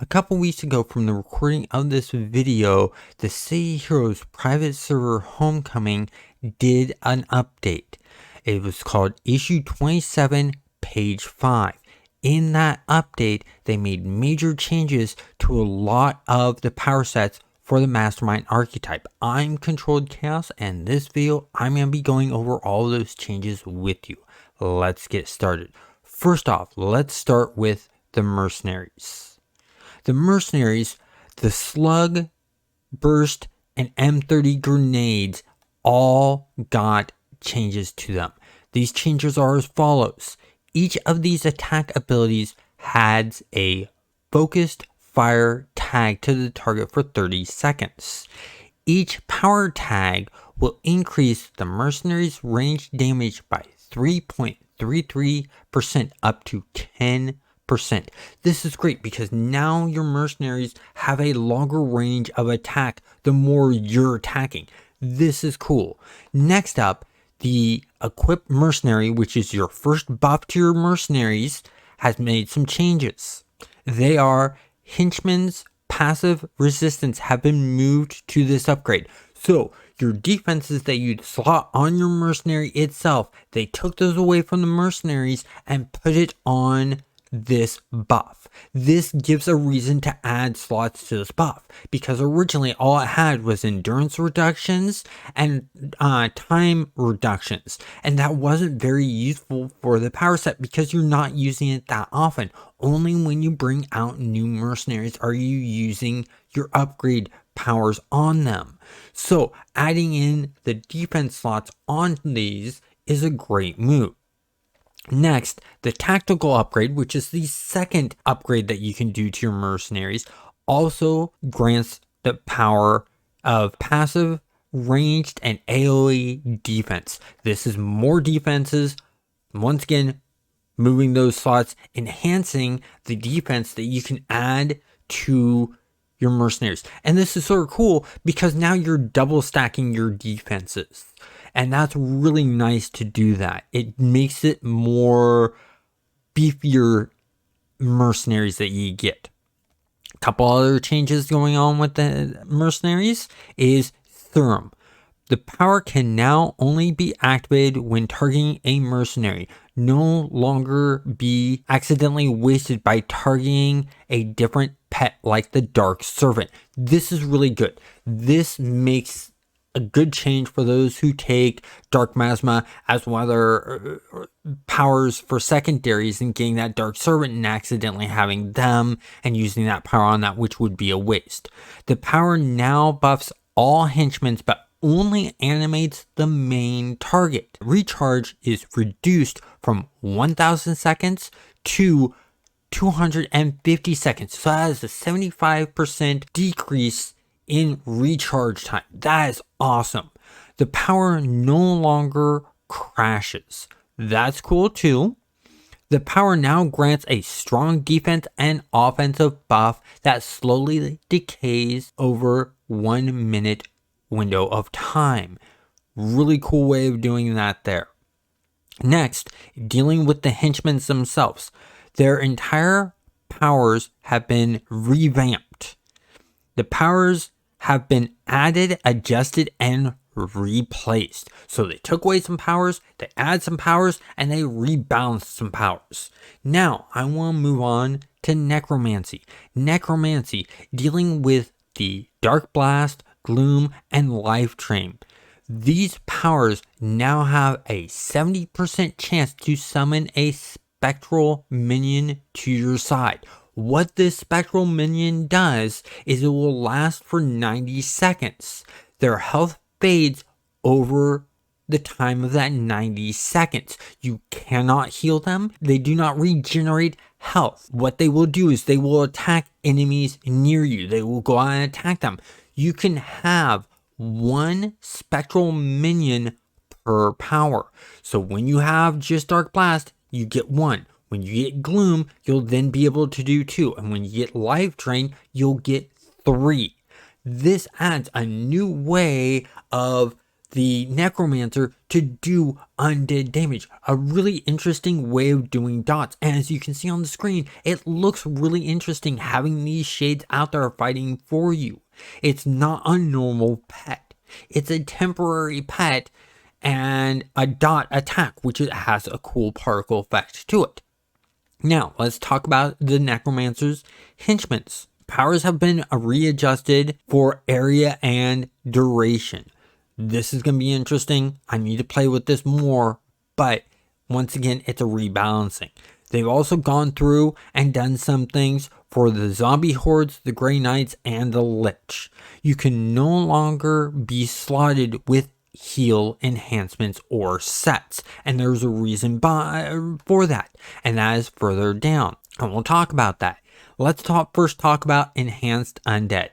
couple weeks ago from the recording of this video, the City Heroes private server Homecoming did an update. It was called Issue 27, Page 5. In that update, they made major changes to a lot of the power sets for the Mastermind archetype. I'm Controlled Chaos, and this video, I'm going to be going over all those changes with you. Let's get started. First off, let's start with the Mercenaries. The Mercenaries, the Slug, Burst, and M30 grenades all got changes to them. These changes are as follows. Each of these attack abilities has a focused fire tag to the target for 30 seconds. Each power tag will increase the Mercenaries' range damage by 3.33% up to 10%. This is great because now your Mercenaries have a longer range of attack the more you're attacking. This is cool. Next up, the Equipped Mercenary, which is your first buff to your Mercenaries, has made some changes. They are Henchman's passive resistance have been moved to this upgrade. So your defenses that you'd slot on your Mercenary itself, they took those away from the Mercenaries and put it on this buff. This gives a reason to add slots to this buff because originally all it had was endurance reductions and time reductions, and that wasn't very useful for the power set because you're not using it that often. Only when you bring out new Mercenaries are you using your upgrade powers on them. So adding in the defense slots on these is a great move. Next, the tactical upgrade, which is the second upgrade that you can do to your Mercenaries, also grants the power of passive, ranged, and AoE defense. This is more defenses, once again, moving those slots, enhancing the defense that you can add to your Mercenaries. And this is sort of cool because now you're double stacking your defenses. And that's really nice to do that. It makes it more beefier Mercenaries that you get. A couple other changes going on with the Mercenaries is Thurum. The power can now only be activated when targeting a Mercenary, no longer be accidentally wasted by targeting a different pet like the Dark Servant. This is really good. This makes a good change for those who take Dark Miasma as one of their powers for secondaries and getting that Dark Servant and accidentally having them and using that power on that, which would be a waste. The power now buffs all henchmen but only animates the main target. Recharge is reduced from 1000 seconds to 250 seconds. So that is a 75% decrease in recharge time. That is awesome. The power no longer crashes. That's cool too. The power now grants a strong defense and offensive buff that slowly decays over 1 minute window of time. Really cool way of doing that there. Next, dealing with the henchmen themselves. Their entire powers have been revamped. The powers have been added, adjusted, and replaced. So they took away some powers, they added some powers, and they rebalanced some powers. Now, I want to move on to Necromancy. Necromancy, dealing with the Dark Blast, Gloom, and Life Drain. These powers now have a 70% chance to summon a spectral minion to your side. What this spectral minion does is it will last for 90 seconds. Their health fades over the time of that 90 seconds. You cannot heal them. They do not regenerate health. What they will do is they will attack enemies near you. They will go out and attack them. You can have one spectral minion per power. So when you have just Dark Blast, you get one. When you get Gloom, you'll then be able to do 2. And when you get Life Drain, you'll get 3. This adds a new way of the necromancer to do undead damage. A really interesting way of doing dots. And as you can see on the screen, it looks really interesting having these shades out there fighting for you. It's not a normal pet. It's a temporary pet and a dot attack, which has a cool particle effect to it. Now, let's talk about the necromancer's henchmen's. Powers have been readjusted for area and duration. This is going to be interesting. I need to play with this more, but once again, it's a rebalancing. They've also gone through and done some things for the zombie hordes, the Grey Knights, and the Lich. You can no longer be slotted with heal enhancements or sets, and there's a reason for that, and that is further down, and we'll talk about that. Let's first talk about enhanced undead.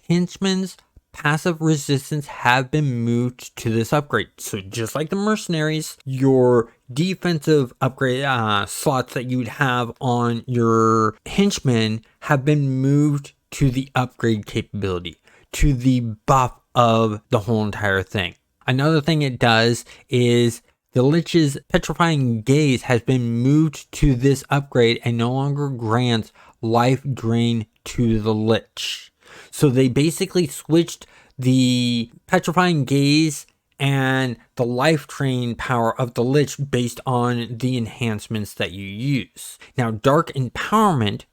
Henchmen's passive resistance have been moved to this upgrade. So just like the mercenaries, your defensive upgrade slots that you would have on your henchmen have been moved to the upgrade capability, to the buff of the whole entire thing. Another thing it does is the Lich's petrifying gaze has been moved to this upgrade and no longer grants life drain to the Lich. So they basically switched the petrifying gaze and the life drain power of the Lich based on the enhancements that you use. Now, Dark Empowerment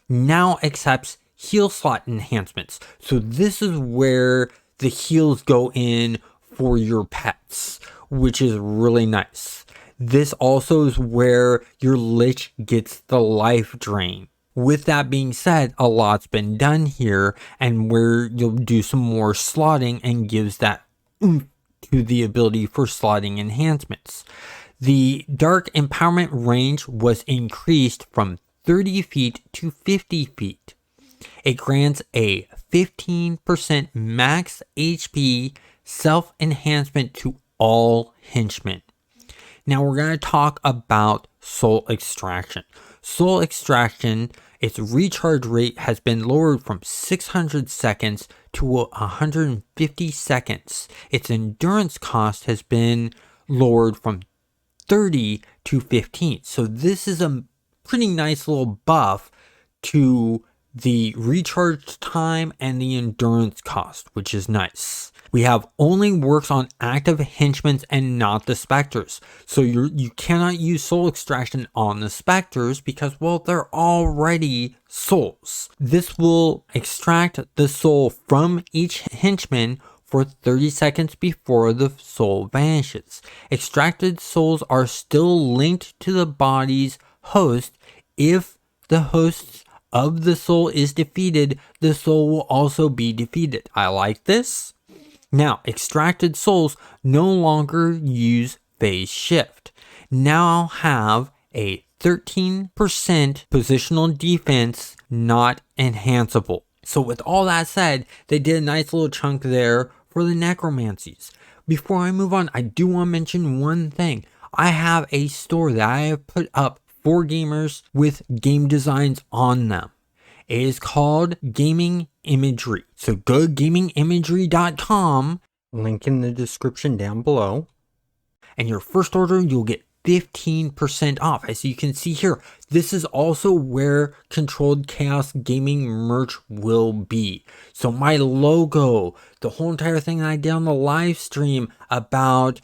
now accepts heal slot enhancements. So this is where the heals go in for your pets, which is really nice. This also is where your Lich gets the life drain. With that being said, a lot's been done here, and where you'll do some more slotting and gives that oomph to the ability for slotting enhancements. The Dark Empowerment range was increased from 30 feet to 50 feet. It grants a 15% max HP self-enhancement to all henchmen. Now we're going to talk about Soul Extraction. Soul Extraction, its recharge rate has been lowered from 600 seconds to 150 seconds. Its endurance cost has been lowered from 30 to 15. So this is a pretty nice little buff to the recharge time and the endurance cost, which is nice. We have only works on active henchmen and not the specters. So you cannot use soul extraction on the specters because, well, they're already souls. This will extract the soul from each henchman for 30 seconds before the soul vanishes. Extracted souls are still linked to the body's host. If the host of the soul is defeated, the soul will also be defeated. I like this. Now, extracted souls no longer use phase shift. Now have a 13% positional defense, not enhanceable. So with all that said, they did a nice little chunk there for the necromancies. Before I move on, I do want to mention one thing. I have a store that I have put up for gamers with game designs on them. It is called Gaming Imagery. So go to gamingimagery.com, link in the description down below. And your first order, you'll get 15% off. As you can see here, this is also where Controlled Chaos Gaming merch will be. So my logo, the whole entire thing I did on the live stream about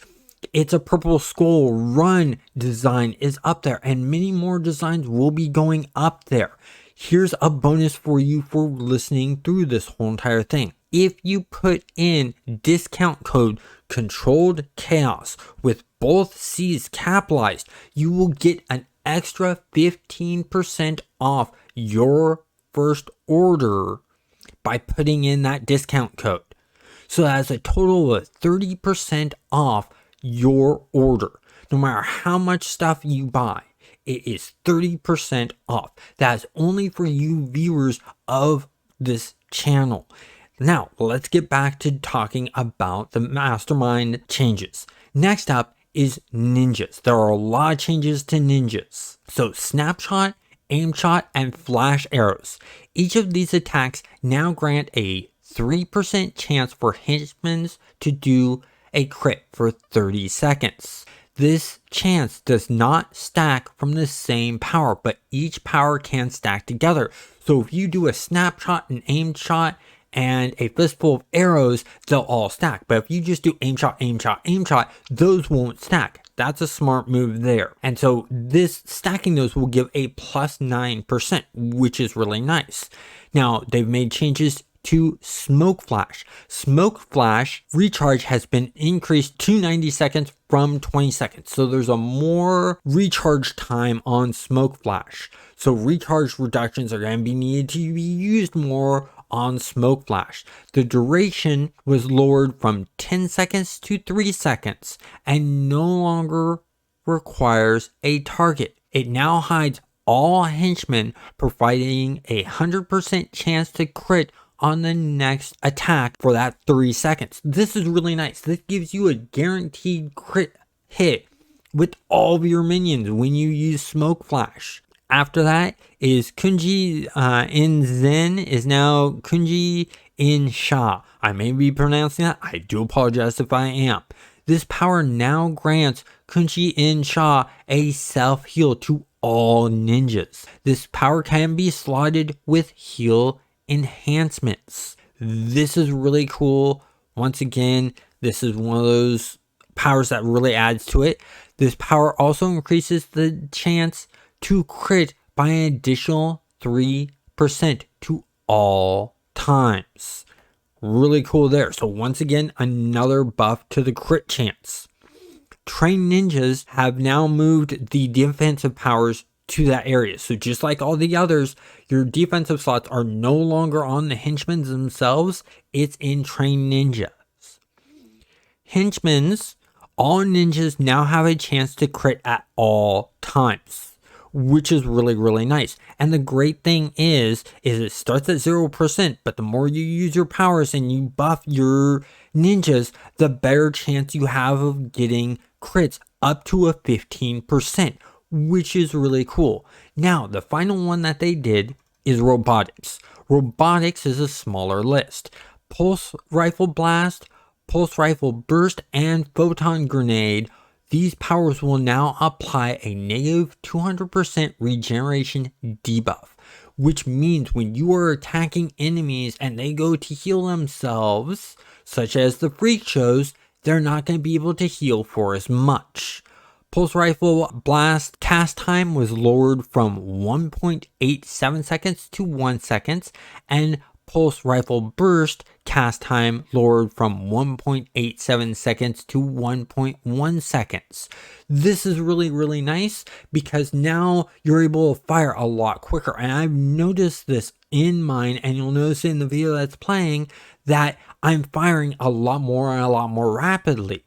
It's a Purple Skull Run design is up there, and many more designs will be going up there. Here's a bonus for you for listening through this whole entire thing. If you put in discount code Controlled Chaos with both C's capitalized, you will get an extra 15% off your first order by putting in that discount code. So that's a total of 30% off your order. No matter how much stuff you buy, it is 30% off. That's only for you viewers of this channel. Now, let's get back to talking about the Mastermind changes. Next up is ninjas. There are a lot of changes to ninjas. So snapshot, aim shot, and flash arrows. Each of these attacks now grant a 3% chance for henchmen to do a crit for 30 seconds. This chance does not stack from the same power, but each power can stack together. So if you do a snapshot, an aim shot, and a fistful of arrows, they'll all stack. But if you just do aim shot, aim shot, aim shot, those won't stack. That's a smart move there. And so this stacking those will give a plus 9%, which is really nice. Now, they've made changes to Smoke Flash. Smoke Flash recharge has been increased to 90 seconds from 20 seconds. So there's a more recharge time on Smoke Flash. So recharge reductions are going to be needed to be used more on Smoke Flash. The duration was lowered from 10 seconds to 3 seconds and no longer requires a target. It now hides all henchmen, providing a 100% chance to crit on the next attack for that 3 seconds. This is really nice. This gives you a guaranteed crit hit with all of your minions when you use Smoke Flash. After that is Kunji in Zen is now Kunji in Sha. I may be pronouncing that. I do apologize if I am. This power now grants Kunji in Sha a self-heal to all ninjas. This power can be slotted with heal enhancements. This is really cool. Once again, this is one of those powers that really adds to it. This power also increases the chance to crit by an additional 3% to all times. Really cool there. So once again, another buff to the crit chance. Trained ninjas have now moved the defensive powers to that area. So just like all the others, your defensive slots are no longer on the henchmen themselves. It's in trained ninjas. Henchmen's, all ninjas now have a chance to crit at all times, which is really, really nice. And the great thing is it starts at 0%, but the more you use your powers and you buff your ninjas, the better chance you have of getting crits up to a 15%, which is really cool. Now, the final one that they did is robotics. Robotics is a smaller list. Pulse Rifle Blast, Pulse Rifle Burst, and Photon Grenade. These powers will now apply a negative 200% regeneration debuff, which means when you are attacking enemies and they go to heal themselves, such as the freak shows, they're not going to be able to heal for as much. Pulse Rifle Blast cast time was lowered from 1.87 seconds to 1 second, and Pulse Rifle Burst cast time lowered from 1.87 seconds to 1.1 seconds. This is really, really nice because now you're able to fire a lot quicker. And I've noticed this in mine, and you'll notice in the video that's playing that I'm firing a lot more and a lot more rapidly.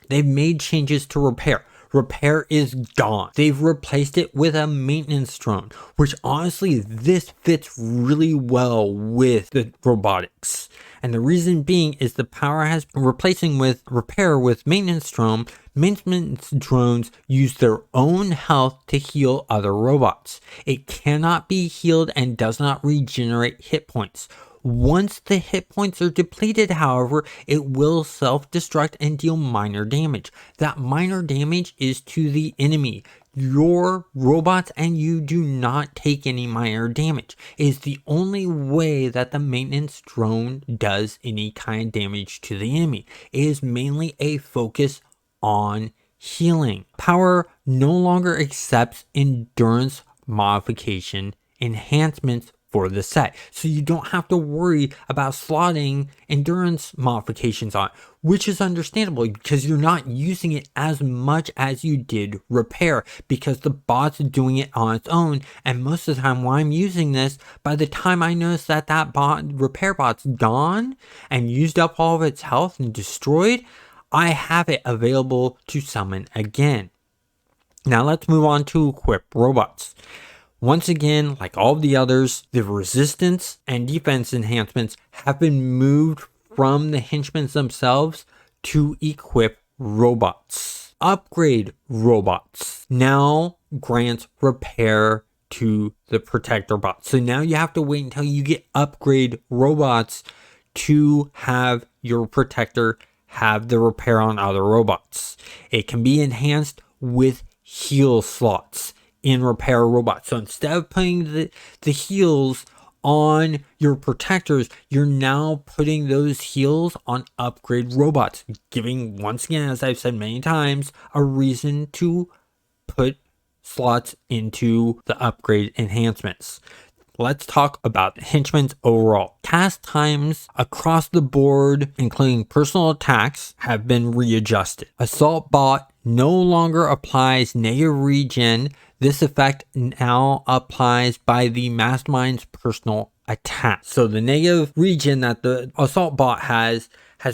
They've made changes to repair. Repair is gone. They've replaced it with a maintenance drone, which honestly, this fits really well with the robotics. And the reason being is the power has been replacing with repair with maintenance drone. Maintenance drones use their own health to heal other robots. It cannot be healed and does not regenerate hit points. Once the hit points are depleted, however, it will self-destruct and deal minor damage. That minor damage is to the enemy. Your robots and you do not take any minor damage. It is the only way that the maintenance drone does any kind of damage to the enemy. It is mainly a focus on healing. Power no longer accepts endurance modification enhancements for the set, so you don't have to worry about slotting endurance modifications on, which is understandable because you're not using it as much as you did repair, because the bot's doing it on its own. And most of the time when I'm using this, by the time I notice that repair bot's gone and used up all of its health and destroyed, I have it available to summon again. Now let's move on to equip robots. Once again, like all of the others, the resistance and defense enhancements have been moved from the henchmen themselves to equip robots. Upgrade robots now grants repair to the protector bot. So now you have to wait until you get upgrade robots to have your protector have the repair on other robots. It can be enhanced with heal slots in repair robots. So instead of putting the heals on your protectors, you're now putting those heals on upgrade robots, giving, once again, as I've said many times, a reason to put slots into the upgrade enhancements. Let's talk about henchmen's overall. Cast times across the board, including personal attacks, have been readjusted. Assault bot no longer applies negative regen. This effect now applies by the Mastermind's personal attack. So the negative regen that the assault bot has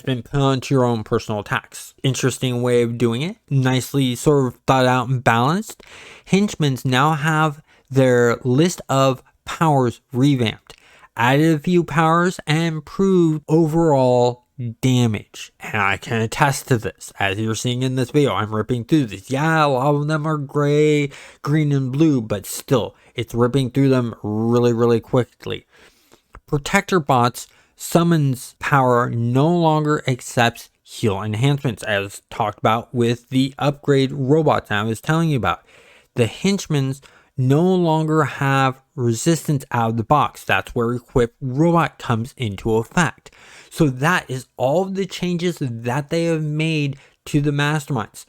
been put onto your own personal attacks. Interesting way of doing it. Nicely sort of thought out and balanced. Henchmen's now have their list of powers revamped, added a few powers, and improved overall damage. And I can attest to this. As you're seeing in this video, I'm ripping through this. Yeah, a lot of them are gray, green, and blue, but still, it's ripping through them really quickly. Protector bots summons power no longer accepts heal enhancements, as talked about with the upgrade robots I was telling you about. The henchmen's no longer have resistance out of the box. That's where equip robot comes into effect. So that is all of the changes that they have made to the Masterminds.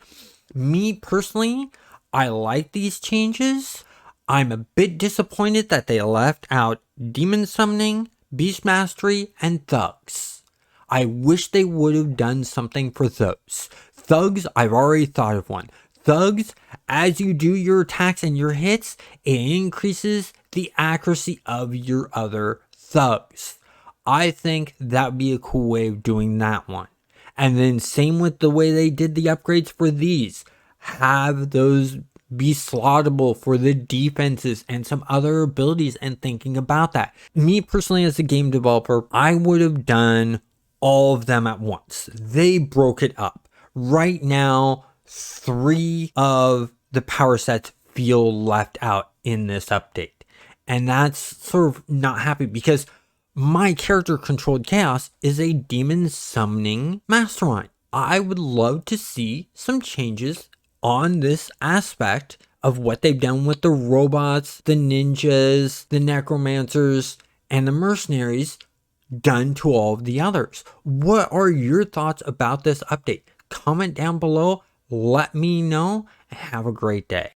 Me personally, I like these changes. I'm a bit disappointed that they left out demon summoning, beast mastery, and thugs. I wish they would have done something for those. Thugs, I've already thought of one. Thugs, as you do your attacks and your hits, it increases the accuracy of your other thugs. I think that would be a cool way of doing that one. And then same with the way they did the upgrades for these. Have those be slottable for the defenses and some other abilities, and thinking about that. Me personally, as a game developer, I would have done all of them at once. They broke it up. Right now, 3 of the power sets feel left out in this update. And that's sort of not happy, because my character controlled chaos is a demon summoning mastermind. I would love to see some changes on this aspect of what they've done with the robots, the ninjas, the necromancers, and the mercenaries done to all of the others. What are your thoughts about this update? Comment down below. Let me know, and have a great day.